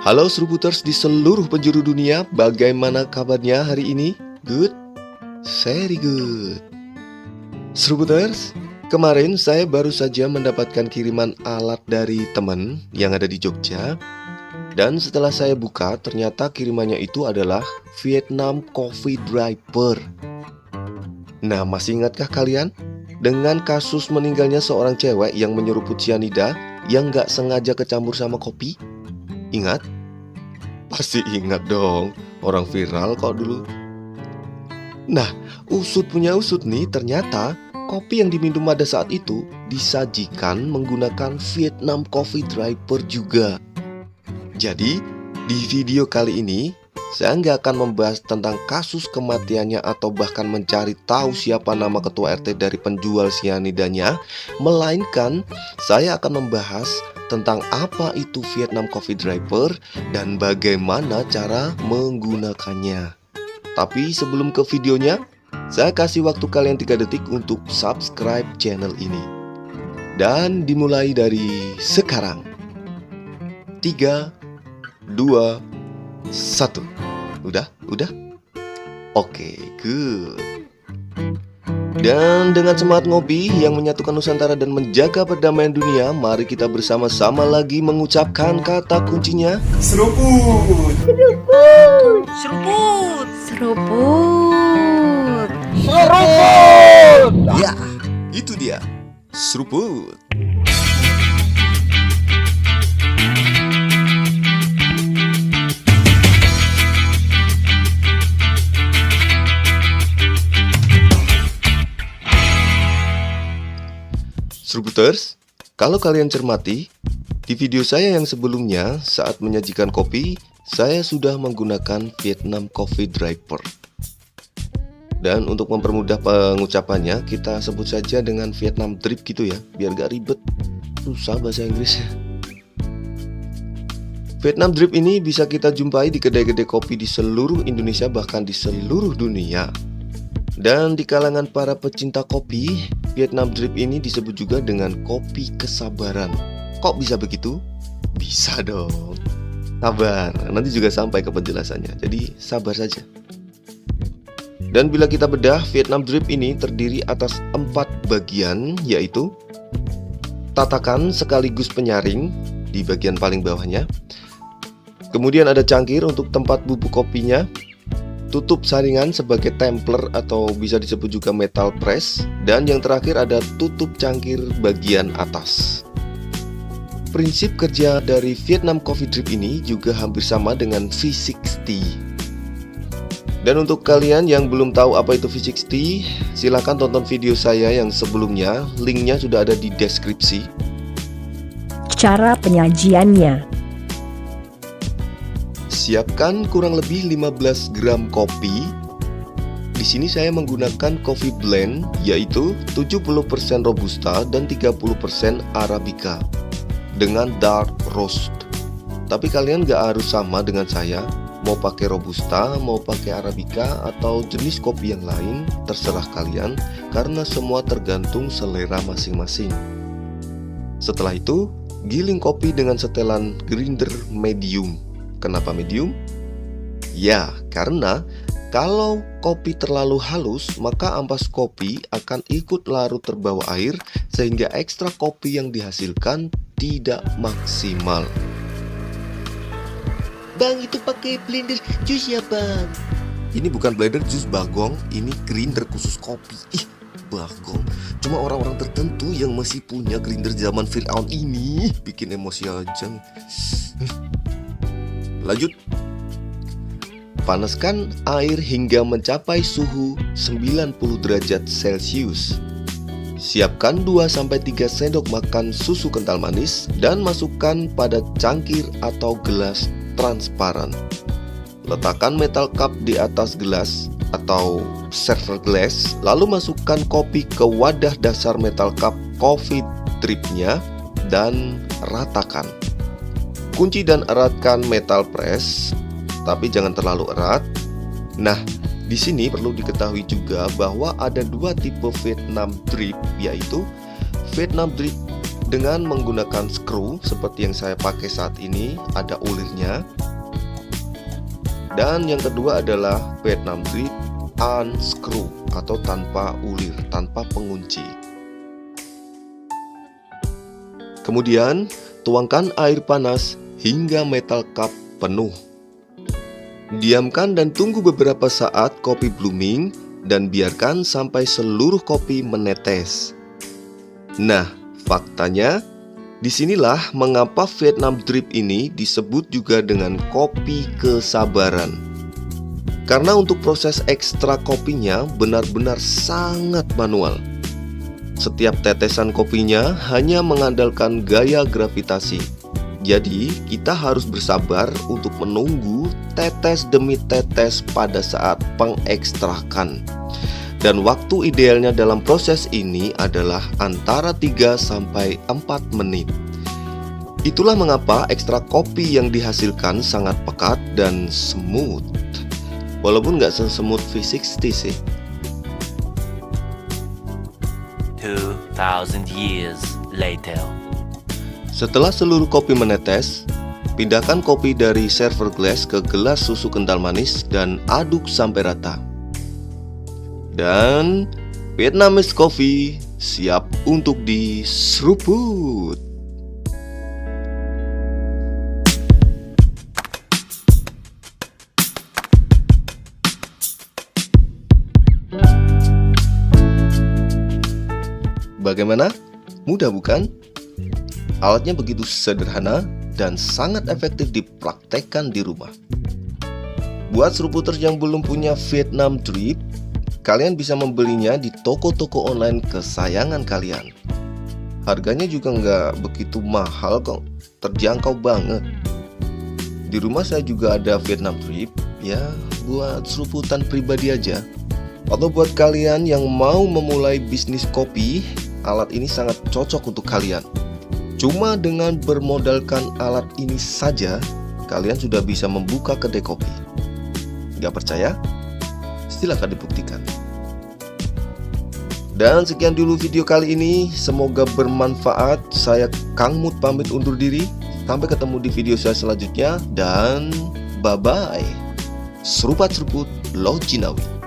Halo Seruputers di seluruh penjuru dunia, bagaimana kabarnya hari ini? Good? Very good. Seruputers, kemarin saya baru saja mendapatkan kiriman alat dari teman yang ada di Jogja. Dan setelah saya buka, ternyata kirimannya itu adalah Vietnam Coffee Dripper. Nah, masih ingatkah kalian? Dengan kasus meninggalnya seorang cewek yang menyeruput cyanida yang gak sengaja kecampur sama kopi? Ingat? Pasti ingat dong, orang viral kok dulu. Nah, usut punya usut nih, ternyata kopi yang diminum pada saat itu disajikan menggunakan Vietnam Coffee Dripper juga. Jadi, di video kali ini saya nggak akan membahas tentang kasus kematiannya atau bahkan mencari tahu siapa nama ketua RT dari penjual cyanidanya, melainkan saya akan membahas tentang apa itu Vietnam Coffee Dripper dan bagaimana cara menggunakannya. Tapi sebelum ke videonya, saya kasih waktu kalian 3 detik untuk subscribe channel ini. Dan dimulai dari sekarang. 3, 2, 1. Udah? Oke, good. Dan dengan semangat ngopi yang menyatukan Nusantara dan menjaga perdamaian dunia, mari kita bersama-sama lagi mengucapkan kata kuncinya Seruput. Seruput. Seruput. Seruput. Seruput. Ya, itu dia, seruput. Seruputers, kalau kalian cermati, di video saya yang sebelumnya saat menyajikan kopi, saya sudah menggunakan Vietnam Coffee Dripper. Dan untuk mempermudah pengucapannya, kita sebut saja dengan Vietnam Drip gitu ya, biar gak ribet, susah bahasa Inggrisnya. Vietnam Drip ini bisa kita jumpai di kedai-kedai kopi di seluruh Indonesia, bahkan di seluruh dunia. Dan di kalangan para pecinta kopi, Vietnam Drip ini disebut juga dengan kopi kesabaran. Kok bisa begitu? Bisa dong. Sabar, nanti juga sampai ke penjelasannya. Jadi sabar saja. Dan bila kita bedah, Vietnam Drip ini terdiri atas 4 bagian, yaitu tatakan sekaligus penyaring di bagian paling bawahnya. Kemudian ada cangkir untuk tempat bubuk kopinya, tutup saringan sebagai templer atau bisa disebut juga metal press, dan yang terakhir ada tutup cangkir bagian atas. Prinsip kerja dari Vietnam Coffee Drip ini juga hampir sama dengan V60. Dan untuk kalian yang belum tahu apa itu V60, silahkan tonton video saya yang sebelumnya, linknya sudah ada di deskripsi. Cara penyajiannya. Siapkan kurang lebih 15 gram kopi. Di sini saya menggunakan coffee blend, yaitu 70% Robusta dan 30% Arabica dengan dark roast. Tapi kalian gak harus sama dengan saya, mau pakai Robusta, mau pakai Arabica atau jenis kopi yang lain, terserah kalian, karena semua tergantung selera masing-masing. Setelah itu, giling kopi dengan setelan grinder medium. Kenapa medium? Ya, karena kalau kopi terlalu halus, maka ampas kopi akan ikut larut terbawa air, sehingga ekstra kopi yang dihasilkan tidak maksimal. Bang, itu pakai blender jus ya bang? Ini bukan blender jus bagong, ini grinder khusus kopi. Ih, bagong. Cuma orang-orang tertentu yang masih punya grinder zaman Fir'aun ini bikin emosi aja. Lanjut. Panaskan air hingga mencapai suhu 90 derajat Celcius. Siapkan 2-3 sendok makan susu kental manis dan masukkan pada cangkir atau gelas transparan. Letakkan metal cup di atas gelas atau server glass, lalu masukkan kopi ke wadah dasar metal cup coffee dripnya dan ratakan. Kunci dan eratkan metal press, tapi jangan terlalu erat. Nah, di sini perlu diketahui juga bahwa ada 2 tipe Vietnam Drip, yaitu Vietnam Drip dengan menggunakan skru seperti yang saya pakai saat ini, ada ulirnya. Dan yang kedua adalah Vietnam Drip unscrew atau tanpa ulir, tanpa pengunci. Kemudian, tuangkan air panas hingga metal cup penuh. Diamkan dan tunggu beberapa saat kopi blooming dan biarkan sampai seluruh kopi menetes. Nah, faktanya, disinilah mengapa Vietnam Drip ini disebut juga dengan kopi kesabaran. Karena untuk proses ekstrak kopinya benar-benar sangat manual. Setiap tetesan kopinya hanya mengandalkan gaya gravitasi. Jadi, kita harus bersabar untuk menunggu tetes demi tetes pada saat pengekstrakan. Dan waktu idealnya dalam proses ini adalah antara 3 sampai 4 menit. Itulah mengapa ekstrak kopi yang dihasilkan sangat pekat dan smooth. Walaupun nggak se-smooth V60 sih. 2,000 years later. Setelah seluruh kopi menetes, pindahkan kopi dari server glass ke gelas susu kental manis dan aduk sampai rata. Dan Vietnamese coffee siap untuk diseruput. Bagaimana? Mudah bukan? Alatnya begitu sederhana dan sangat efektif dipraktekkan di rumah. Buat seruputers yang belum punya Vietnam Drip, kalian bisa membelinya di toko-toko online kesayangan kalian. Harganya juga nggak begitu mahal kok, terjangkau banget. Di rumah saya juga ada Vietnam Drip, ya buat seruputan pribadi aja. Atau buat kalian yang mau memulai bisnis kopi, alat ini sangat cocok untuk kalian. Cuma dengan bermodalkan alat ini saja, kalian sudah bisa membuka kedai kopi. Gak percaya? Silahkan dibuktikan. Dan sekian dulu video kali ini. Semoga bermanfaat. Saya Kang Mut pamit undur diri. Sampai ketemu di video saya selanjutnya. Dan bye-bye. Serupat seruput Lo Jinawi.